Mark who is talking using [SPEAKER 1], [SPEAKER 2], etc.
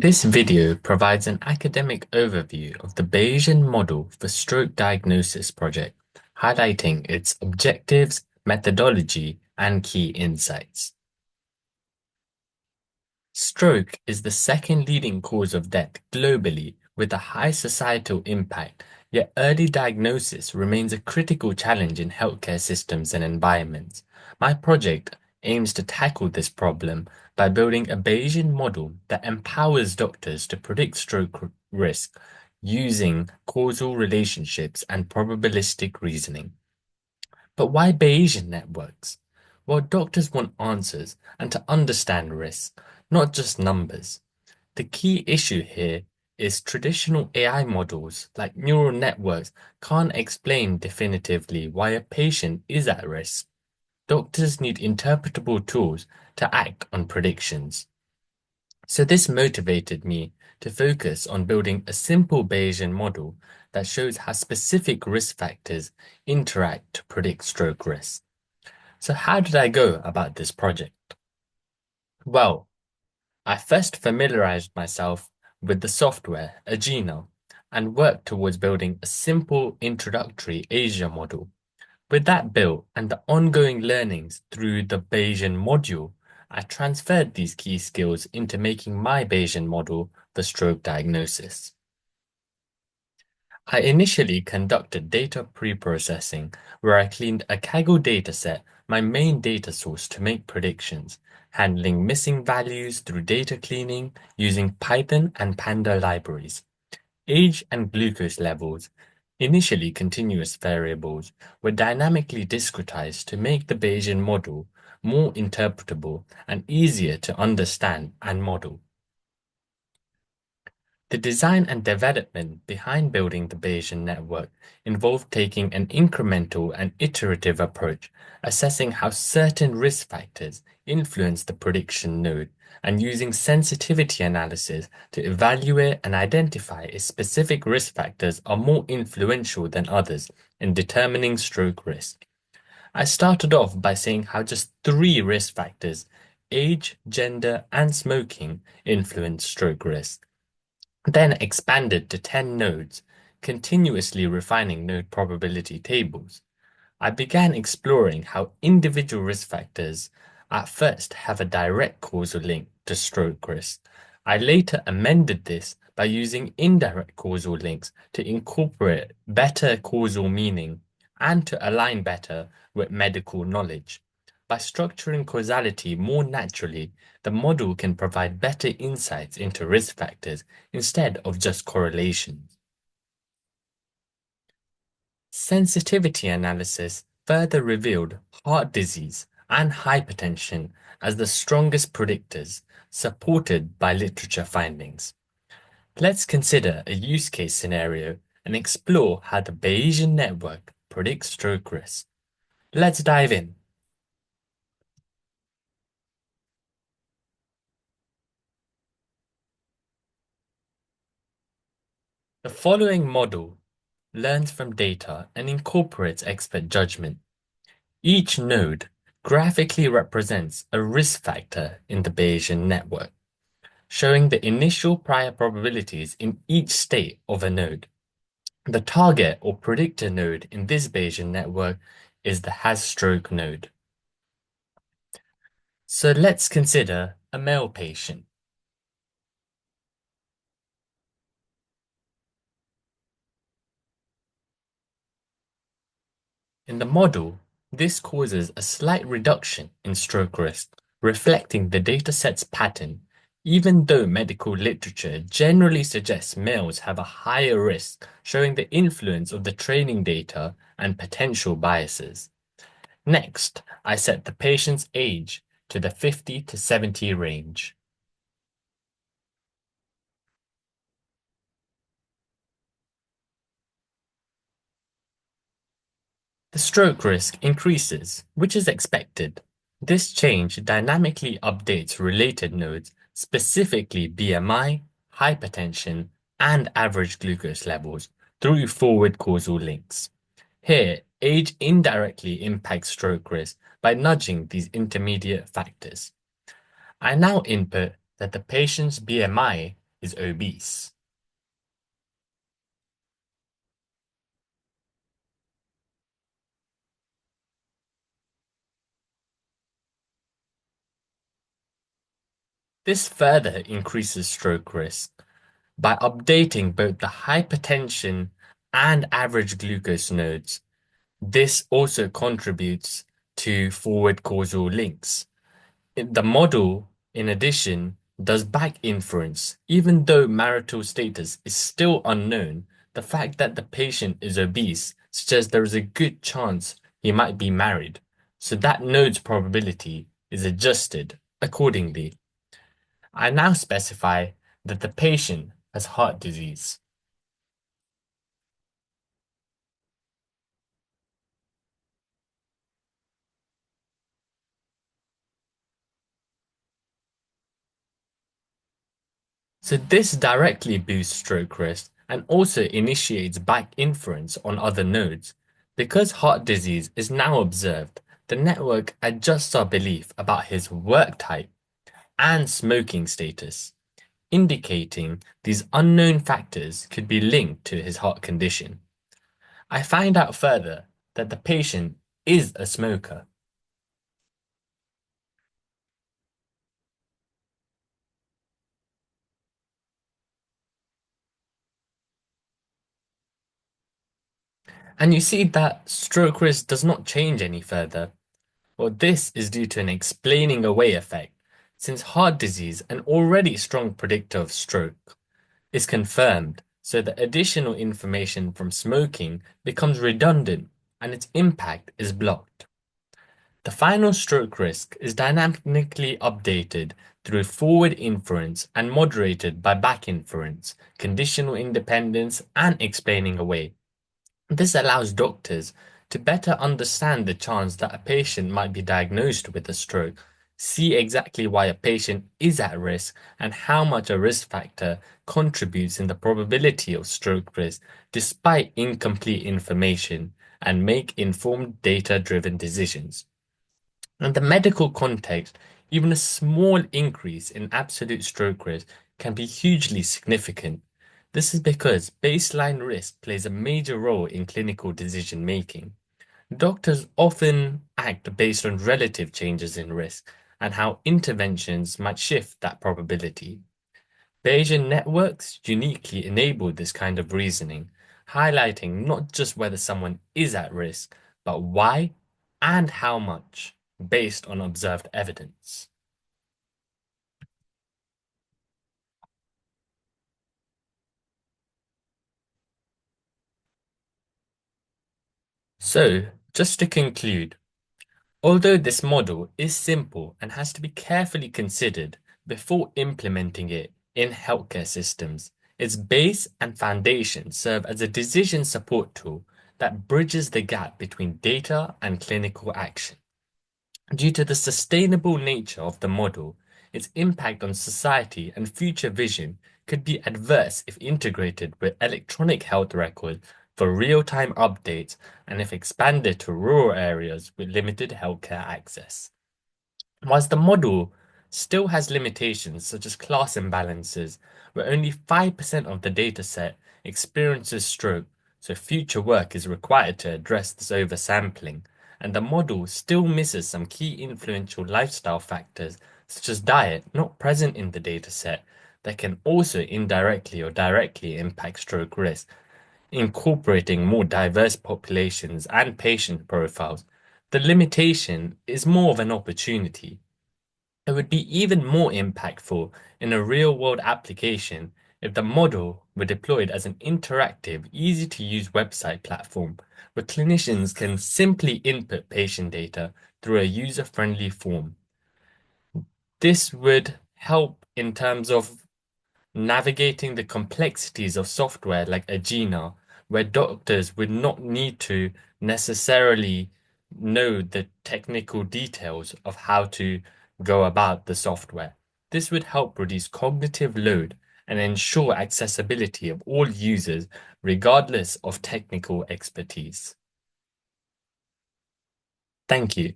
[SPEAKER 1] This video provides an academic overview of the Bayesian Model for Stroke Diagnosis project, highlighting its objectives, methodology, and key insights. Stroke is the second leading cause of death globally with a high societal impact, yet early diagnosis remains a critical challenge in healthcare systems and environments. My project aims to tackle this problem by building a Bayesian model that empowers doctors to predict stroke risk using causal relationships and probabilistic reasoning. But why Bayesian networks? Well, doctors want answers and to understand risk, not just numbers. The key issue here is traditional AI models like neural networks can't explain definitively why a patient is at risk. Doctors need interpretable tools to act on predictions. So this motivated me to focus on building a simple Bayesian model that shows how specific risk factors interact to predict stroke risk. So how did I go about this project? Well, I first familiarized myself with the software Agena and worked towards building a simple introductory Asia model. With that built and the ongoing learnings through the Bayesian module, I transferred these key skills into making my Bayesian model for stroke diagnosis. I initially conducted data pre-processing, where I cleaned a Kaggle dataset, my main data source, to make predictions, handling missing values through data cleaning using Python and Panda libraries. Age and glucose levels, initially continuous variables, were dynamically discretized to make the Bayesian model more interpretable and easier to understand and model. The design and development behind building the Bayesian network involved taking an incremental and iterative approach, assessing how certain risk factors influence the prediction node, and using sensitivity analysis to evaluate and identify if specific risk factors are more influential than others in determining stroke risk. I started off by saying how just three risk factors, age, gender, and smoking, influence stroke risk, then expanded to 10 nodes, continuously refining node probability tables. I began exploring how individual risk factors at first have a direct causal link to stroke risk. I later amended this by using indirect causal links to incorporate better causal meaning and to align better with medical knowledge. By structuring causality more naturally, the model can provide better insights into risk factors instead of just correlations. Sensitivity analysis further revealed heart disease and hypertension as the strongest predictors, supported by literature findings. Let's consider a use case scenario and explore how the Bayesian network predicts stroke risk. Let's dive in. The following model learns from data and incorporates expert judgment. Each node graphically represents a risk factor in the Bayesian network, showing the initial prior probabilities in each state of a node. The target or predictor node in this Bayesian network is the has stroke node. So let's consider a male patient. In the model, this causes a slight reduction in stroke risk, reflecting the dataset's pattern, even though medical literature generally suggests males have a higher risk, showing the influence of the training data and potential biases. Next, I set the patient's age to the 50 to 70 range. The stroke risk increases, which is expected. This change dynamically updates related nodes, specifically BMI, hypertension, and average glucose levels, through forward causal links. Here, age indirectly impacts stroke risk by nudging these intermediate factors. I now input that the patient's BMI is obese. This further increases stroke risk by updating both the hypertension and average glucose nodes. This also contributes to forward causal links. The model, in addition, does back inference. Even though marital status is still unknown, the fact that the patient is obese suggests there is a good chance he might be married, so that node's probability is adjusted accordingly. I now specify that the patient has heart disease. So this directly boosts stroke risk and also initiates back inference on other nodes. Because heart disease is now observed, the network adjusts our belief about his work type and smoking status, indicating these unknown factors could be linked to his heart condition. I find out further that the patient is a smoker. And you see that stroke risk does not change any further. Well, this is due to an explaining away effect, since heart disease, an already strong predictor of stroke, is confirmed, so the additional information from smoking becomes redundant and its impact is blocked. The final stroke risk is dynamically updated through forward inference and moderated by back inference, conditional independence, and explaining away. This allows doctors to better understand the chance that a patient might be diagnosed with a stroke, see exactly why a patient is at risk, and how much a risk factor contributes in the probability of stroke risk despite incomplete information, and make informed data-driven decisions. In the medical context, even a small increase in absolute stroke risk can be hugely significant. This is because baseline risk plays a major role in clinical decision making. Doctors often act based on relative changes in risk and how interventions might shift that probability. Bayesian networks uniquely enable this kind of reasoning, highlighting not just whether someone is at risk, but why and how much, based on observed evidence. So, just to conclude, although this model is simple and has to be carefully considered before implementing it in healthcare systems, its base and foundation serve as a decision support tool that bridges the gap between data and clinical action. Due to the sustainable nature of the model, its impact on society and future vision could be adverse if integrated with electronic health records for real-time updates and if expanded to rural areas with limited healthcare access. Whilst the model still has limitations such as class imbalances, where only 5% of the dataset experiences stroke, so future work is required to address this oversampling, and the model still misses some key influential lifestyle factors such as diet not present in the dataset that can also indirectly or directly impact stroke risk. Incorporating more diverse populations and patient profiles, the limitation is more of an opportunity. It would be even more impactful in a real-world application if the model were deployed as an interactive, easy-to-use website platform where clinicians can simply input patient data through a user-friendly form. This would help in terms of navigating the complexities of software like Agena, where doctors would not need to necessarily know the technical details of how to go about the software. This would help reduce cognitive load and ensure accessibility of all users, regardless of technical expertise. Thank you.